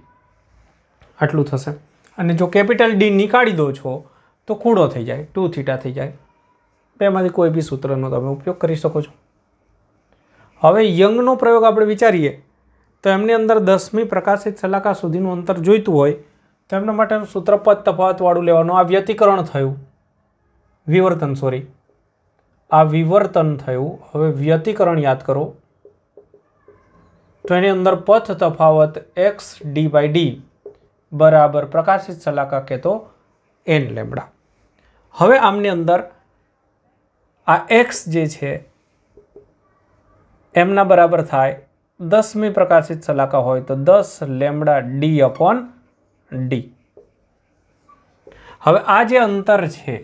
आटलुं थशे अने जो कैपिटल डी निकाळी दो छो तो खूणो थई जाय 2θ थई जाय। बेमांथी कोई बी सूत्रनो तमे उपयोग करी शको छो। हवे यंगनो प्रयोग आपणे विचारीए तो एमनी अंदर 10मी प्रकाशित शलाका सुधीनुं अंतर जोईतुं होय तो एमना माटेनुं सूत्र पद तफावतवाळुं लेवानुं। आ व्यतिकरण थयुं विवर्तन सॉरी आ विवर्तन थयुं। हवे व्यतिकरण याद करो तो एनी अंदर पथ तफावत x/d बराबर प्रकाशित शलाका के तो n लेमड़ा। हवे आमनी अंदर आ x जे छे એમના બરાબર થાય 10મી પ્રકાશિત સલાકા હોય તો 10 લેમ્બડા ડી અપોન ડી. હવે આ જે અંતર છે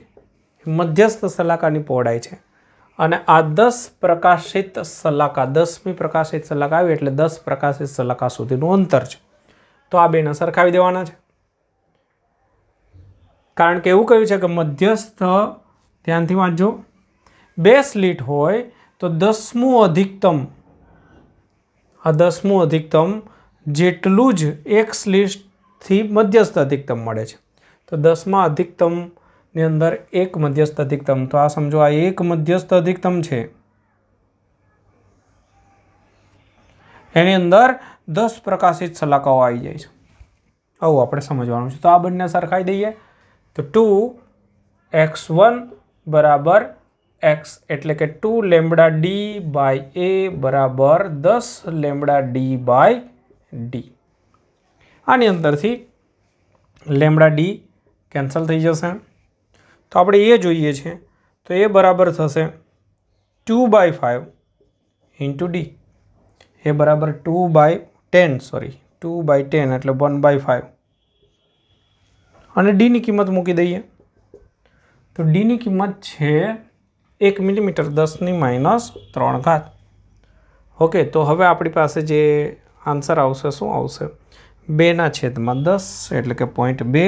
મધ્યસ્થ સલાકાની પહોળાઈ છે અને આ 10 પ્રકાશિત સલાકા 10મી પ્રકાશિત સલાકા આવી એટલે 10 પ્રકાશિત સલાકા સુધીનું અંતર છે. તો આ બેને સરખાવી દેવાના છે, કારણ કે એવું કહ્યું છે કે મધ્યસ્થ, ધ્યાનથી વાંચજો, 2 સ્લીટ હોય તો 10મું અધિકતમ, આ 10મું અધિકતમ જેટલું જ એક સ્લીટથી મધ્યસ્થ અધિકતમ મળે છે. તો 10મા અધિકતમની અંદર એક મધ્યસ્થ અધિકતમ, તો આ સમજો આ એક મધ્યસ્થ અધિકતમ છે, એની અંદર 10 પ્રકાશિત સલાકાઓ આવી જાય છે. આવું આપણે સમજવાનું છે. તો આ બંને સરખાઈ દઈએ તો 2x1 બરાબર x એટલે કે 2 લેમ્બડા ડી બાય એ બરાબર 10 લેમ્બડા ડી બાય ડી. આની અંદરથી લેમ્બડા ડી કેન્સલ થઈ જશે. તો આપણે એ જોઈએ છે તો એ બરાબર થશે 2/5 ઇન્ટુ ડી. એ બરાબર 2/10 એટલે 1/5 અને ડીની કિંમત મૂકી દઈએ તો ડીની કિંમત છે 1 મિલીમીટર 10⁻³ ઓકે. તો હવે આપણી પાસે જે આન્સર આવશે શું આવશે? 2/10 એટલે કે 0.2,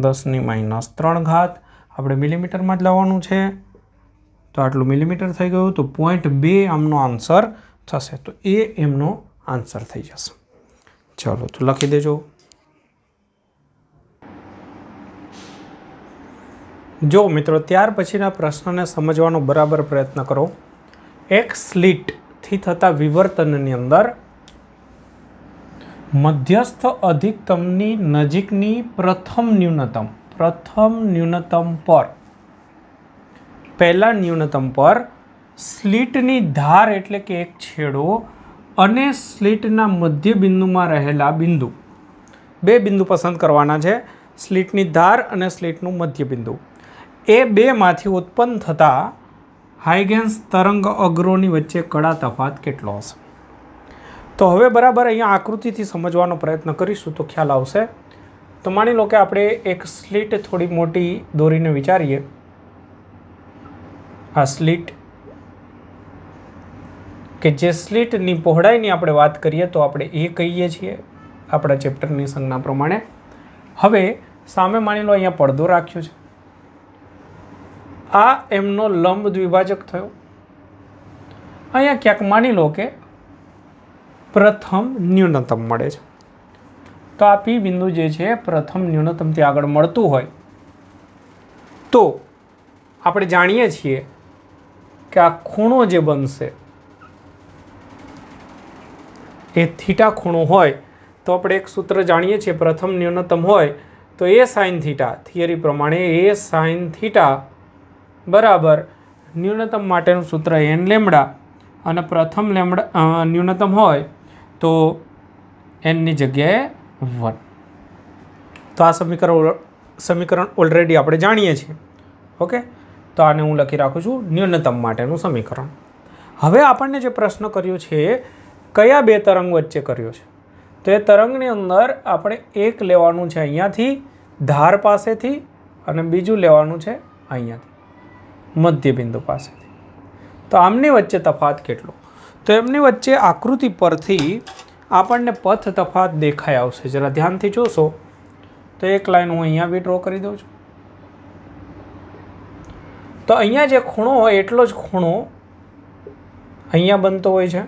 10⁻³ આપણે મિલીમીટરમાં જ લાવવાનું છે તો આટલું મિલીમીટર થઈ ગયું. તો 0.2 આમનો આન્સર થશે. તો એ એમનો આન્સર થઈ જશે. ચલો તો લખી દેજો. જો મિત્રો ત્યાર પછીના પ્રશ્નને સમજવાનો બરાબર પ્રયત્ન કરો. એક સ્લીટથી થતા વિવર્તનની અંદર મધ્યસ્થ અધિકતમની નજીકની પ્રથમ ન્યૂનતમ પર, પહેલા ન્યૂનતમ પર સ્લીટની ધાર એટલે કે એક છેડો અને સ્લીટના મધ્ય બિંદુમાં રહેલા બિંદુ, 2 બિંદુ પસંદ કરવાના છે, સ્લીટની ધાર અને સ્લીટનું મધ્ય બિંદુ. એ બેમાંથી ઉત્પન્ન થતા હાઇગેન્સ તરંગ અગ્રોની વચ્ચે કડા તફાત કેટલો હશે? તો હવે બરાબર અહીંયા આકૃતિથી સમજવાનો પ્રયત્ન કરીશું તો ખ્યાલ આવશે. તો માની લો કે આપણે એક સ્લીટ થોડી મોટી દોરીને વિચારીએ. આ સ્લીટ કે જે સ્લીટની પહોળાઈની આપણે વાત કરીએ તો આપણે એ કહીએ છીએ આપણા ચેપ્ટરની સંજ્ઞા પ્રમાણે. હવે સામે માની લો અહીંયા પડદો રાખ્યો છે, આ એમનો લંબ દ્વિભાજક થયો. અહીંયા ક્યાંક માની લો કે પ્રથમ ન્યૂનતમ મળે છે. તો આ પી બિંદુ જે છે પ્રથમ ન્યૂનતમથી આગળ મળતું હોય તો આપણે જાણીએ છીએ કે આ ખૂણો જે બનશે એ થીટા ખૂણો હોય તો આપણે એક સૂત્ર જાણીએ છીએ, પ્રથમ ન્યૂનતમ હોય તો એ સાઇન થીટા, થિયરી પ્રમાણે એ સાઇન થીટા બરાબર ન્યૂનતમ માટેનું સૂત્ર n લેમ્બડા અને પ્રથમ ન્યૂનતમ હોય તો nની જગ્યાએ 1. તો આ સમીકરણ ઓલરેડી આપણે જાણીએ છીએ. ઓકે, તો આને હું લખી રાખું છું ન્યૂનતમ માટેનું સમીકરણ. હવે આપણને જે પ્રશ્ન કર્યો છે કયા 2 તરંગ વચ્ચે કર્યો છે? તો એ તરંગની અંદર આપણે એક લેવાનું છે અહીંયાથી ધાર પાસેથી અને બીજું લેવાનું છે અહીંયાથી મધ્ય બિંદુ પાસેથી. તો આમની વચ્ચે તફાત કેટલો? તો એમની વચ્ચે આકૃતિ પરથી આપણને પથ તફાત દેખાઈ આવશે. જરા ધ્યાનથી જોશો તો એક લાઈન હું અહીંયા બી ડ્રો કરી દઉં છું. તો અહીંયા જે ખૂણો હોય એટલો જ ખૂણો અહીંયા બનતો હોય છે,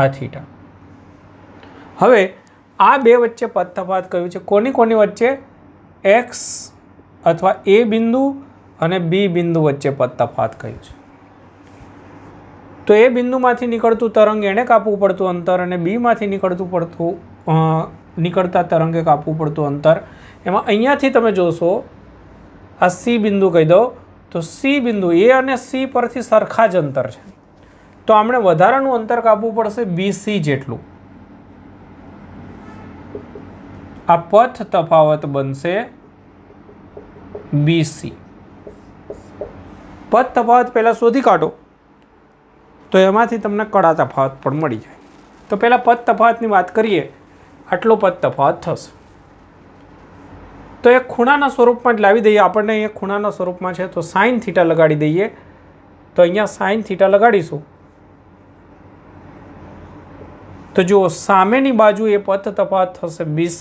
આ થીટા. હવે આ 2 વચ્ચે પથ તફાત કયું છે? કોની વચ્ચે? x અથવા એ બિંદુ અને બી બિંદુ વચ્ચે પથ તફાત કયું છે? તો એ બિંદુમાંથી નીકળતું તરંગ એણે કાપવું પડતું અંતર અને બીમાંથી નીકળતા તરંગે કાપવું પડતું અંતર. એમાં અહીંયાથી તમે જોશો આ સી બિંદુ કહી દો તો સી બિંદુ એ અને સી પરથી સરખા જ અંતર છે. તો આપણે વધારાનું અંતર કાપવું પડશે બીસી જેટલું. આ પથ તફાવત બનશે બીસી. પથ તફાવત પહેલા શોધી કાઢો તો એમાંથી તમને કડા તફાવત પણ મળી જાય. તો પહેલાં પદ તફાવતની વાત કરીએ. આટલો પદ તફાવત થશે. તો એક ખૂણાના સ્વરૂપમાં જ લાવી દઈએ. આપણને અહીંયા ખૂણાના સ્વરૂપમાં છે તો સાઇન થીટા લગાડી દઈએ. તો અહીંયા સાઇન થીટા લગાડીશું તો જુઓ સામેની બાજુ એ પદ તફાવત થશે BC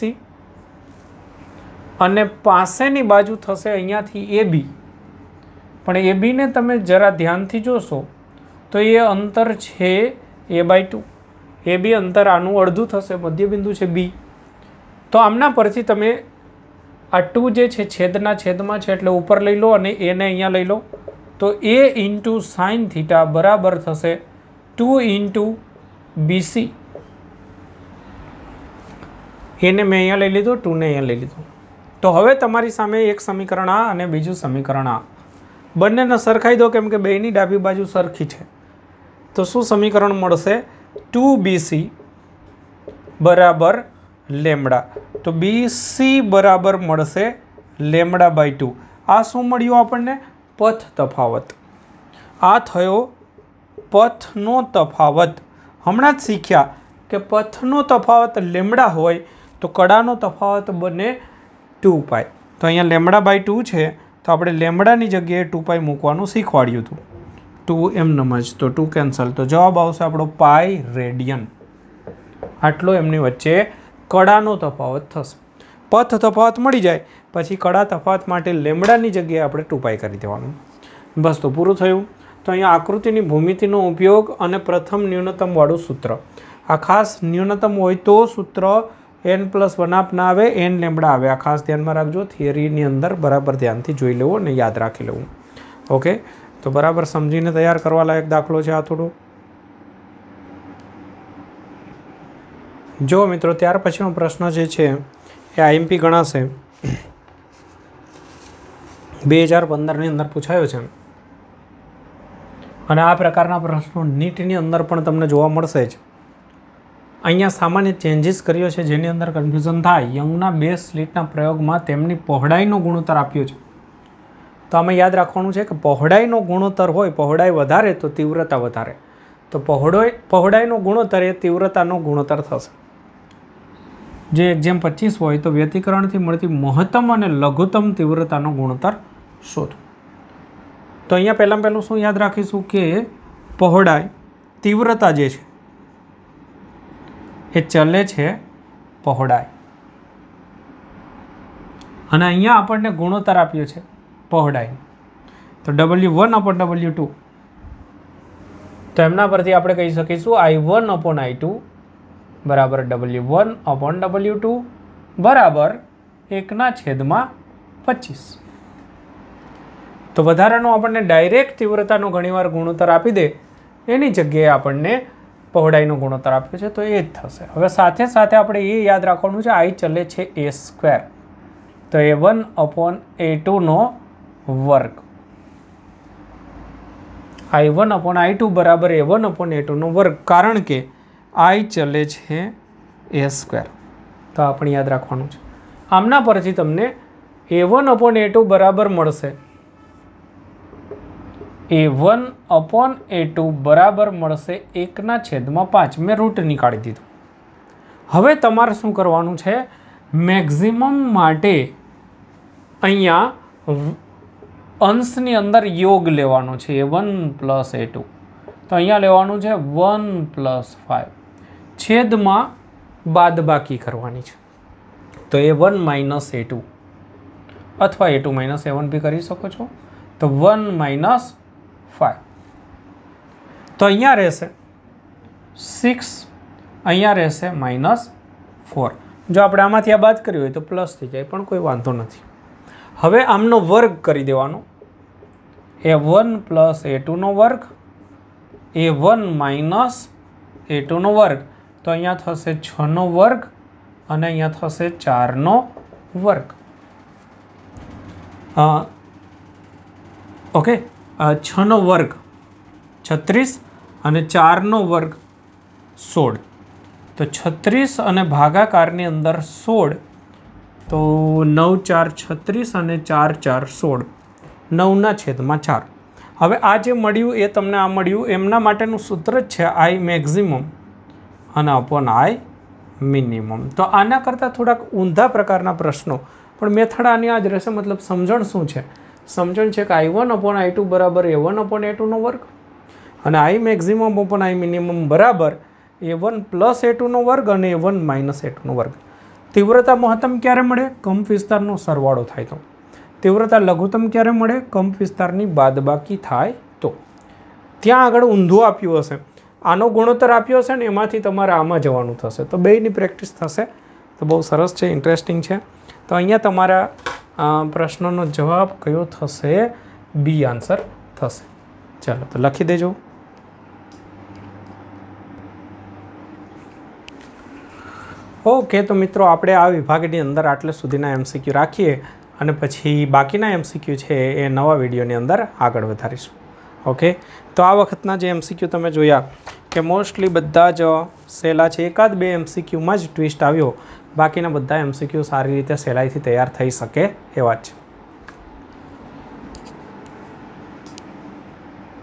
અને પાસેની બાજુ થશે અહીંયાથી AB. પણ AB ને તમે જરા ધ્યાનથી જોશો તો એ અંતર છે a/2. AB અંતર આનું અડધું થશે, મધ્યબિંદુ છે B. તો આમના પરથી તમે આ 2 જે છે છેદના છેદમાં છે એટલે ઉપર લઈ લો અને એને અહીંયા લઈ લો. તો a ઇન્ટુ સાઇન થીટા બરાબર થશે 2 ઇન્ટુ BC. એને મેં અહીંયા લઈ લીધું, 2 ને અહીંયા લઈ લીધું. તો હવે તમારી સામે એક સમીકરણ આ અને બીજું સમીકરણ આ. બંનેને સરખાઈ દો કેમ કે બેયની ડાબી બાજુ સરખી છે. તો શું સમીકરણ મળશે? 2BC બરાબર લેમડા. તો BC બરાબર મળશે લેમડા/2. આ શું મળ્યું આપણને? પથ તફાવત. આ થયો પથનો તફાવત. હમણાં જ શીખ્યા કે પથનો તફાવત લેમડા હોય તો કડાનો તફાવત બને 2π. તો અહીંયા લેમડા/2 છે તો આપણે લેમડાની જગ્યાએ 2π મૂકવાનું શીખવાડ્યું હતું. 2 એમનેમ જ, તો 2 કેન્સલ. તો જવાબ આવશે આપણો પાઈ રેડિયન. આટલો એમની વચ્ચે કડાનો તફાવત થશે. પથ તફાવત મળી જાય પછી કડા તફાવત માટે લેમડાની જગ્યાએ આપણે 2π કરી દેવાનું. બસ તો પૂરું થયું. તો અહીંયા આકૃતિની ભૂમિતિનો ઉપયોગ અને પ્રથમ ન્યૂનતમ વાળું સૂત્ર. આ ખાસ ન્યૂનતમ હોય તો સૂત્ર n+1 ના આવે, n લેમડા આવે. આ ખાસ ધ્યાનમાં રાખજો. થિયરીની અંદર બરાબર ધ્યાનથી જોઈ લેવું અને યાદ રાખી લેવું. ઓકે, તો બરાબર સમજીને તૈયાર કરવા લાયક દાખલો છે આ થોડો. જો મિત્રો ત્યાર પછીનો પ્રશ્ન જે છે એ IMP ગણાશે. 2015ની અંદર પૂછાયો છે અને આ પ્રકારના પ્રશ્નો નીટની અંદર પણ તમને જોવા મળશે જ. અહીંયા સામાન્ય ચેન્જીસ કર્યો છે જેની અંદર કન્ફ્યુઝન થાય. યંગના બે સ્લિટના પ્રયોગમાં તેમની પહોળાઈનો ગુણોત્તર આપ્યો છે. તો આમાં યાદ રાખવાનું છે કે પહોળાઈનો ગુણોત્તર હોય, પહોળાઈ વધારે તો તીવ્રતા વધારે. તો પહોળાઈનો ગુણોત્તર એ તીવ્રતાનો ગુણોત્તર થશે. જે જેમ 25 હોય તો વ્યતિકરણથી મળતી મહત્તમ અને લઘુત્તમ તીવ્રતાનો ગુણોત્તર શોધો. તો અહીંયા પહેલું શું યાદ રાખીશું કે પહોળાઈ, તીવ્રતા જે છે એ ચલે છે પહોળાઈ અને અહીંયા આપણને ગુણોત્તર આપ્યો છે પહોળાઈ. તો W1/W2. તો એમના પરથી આપણે કહી શકીશું I1/I2 બરાબર W1/W2 બરાબર 1/25. તો વધારાનો આપણને ડાયરેક્ટ તીવ્રતાનો ઘણીવાર ગુણોત્તર આપી દે એની જગ્યાએ આપણને પહોળાઈનો ગુણોત્તર આપ્યો છે તો એ જ થશે. હવે સાથે સાથે આપણે એ યાદ રાખવાનું છે I ચલે છે a². તો A1/A2 નો વર્ગ. I1/I2 બરાબર A1/A2 નો વર્ગ, કારણ કે I ચલે છે a². તો આપણે યાદ રાખવાનું છે. આમના પરથી તમને A1/A2 બરાબર મળશે A1/A2 બરાબર મળશે 1/5. મેં રૂટ નીકાળી દીધું. હવે તમારે શું કરવાનું છે? મેક્સિમમ માટે અહીંયા અંશની અંદર યોગ લેવાનો છે A1+A2. તો અહીંયા લેવાનું છે 1+5. છેદમાં બાદબાકી કરવાની છે. તો A1-A2 અથવા A2-A1 બી કરી શકો છો. તો 1 - 5. તો અહીંયા રહેશે 6, અહીંયા રહેશે -4. જો આપણે આમાંથી આ બાદ કર્યું હોય તો પ્લસ થઈ જાય પણ કોઈ વાંધો નથી. હવે આમનો વર્ગ કરી દેવાનો. A1+A2 નો વર્ગ, A1-A2 નો વર્ગ. તો અહીંયા થશે 6 નો વર્ગ અને અહીંયા થશે 4 નો વર્ગ. ઓકે, 6 નો વર્ગ 36 અને 4 નો વર્ગ 16. તો 36 અને ભાગાકારની અંદર 16. તો 9 × 4 = 36 અને 4 × 4 = 16. 9/4. હવે આ જે મળ્યું એ તમને આ મળ્યું એમના માટેનું સૂત્ર જ છે આઈ મેક્સિમમ અને અપોન આઈ મિનિમમ. તો આના કરતાં થોડાક ઊંધા પ્રકારના પ્રશ્નો, પણ મેથડ આની આ જ રહેશે. મતલબ સમજણ શું છે? સમજણ છે કે I1 અપોન I2 બરાબર A1 અપોન A2 વર્ગ અને આઈ મેક્સિમમ અપોન આઈ મિનિમમ બરાબર A1 પ્લસ A2 વર્ગ અને A1 માઇનસ A2 વર્ગ. તીવ્રતા મહત્તમ ક્યારે મળે? કંપ વિસ્તારનો સરવાળો થાય તો. તીવ્રતા લઘુત્તમ ક્યારે મળે? કંપ વિસ્તારની બાદબાકી થાય તો. ત્યાં આગળ ઊંધું આપ્યું હશે, આનો ગુણોત્તર આપ્યો હશે ને એમાંથી તમારે આમાં જવાનું થશે. તો બેયની પ્રેક્ટિસ થશે. તો બહુ સરસ છે, ઇન્ટરેસ્ટિંગ છે. તો અહીંયા તમારા પ્રશ્નનો જવાબ કયો થશે? બી આન્સર થશે. ચાલો તો લખી દેજો. ઓકે, તો મિત્રો આપણે આ વિભાગની અંદર આટલે સુધીના MCQ રાખીએ અને પછી બાકીના MCQ છે એ નવા વિડીયોની અંદર આગળ વધારીશું. ઓકે, તો આ વખતના જે MCQ તમે જોયા કે મોસ્ટલી બધા જ સહેલા છે. એકાદ બે MCQમાં જ ટ્વિસ્ટ આવ્યો, બાકીના બધા MCQ સારી રીતે સહેલાઈથી તૈયાર થઈ શકે એવા જ છે.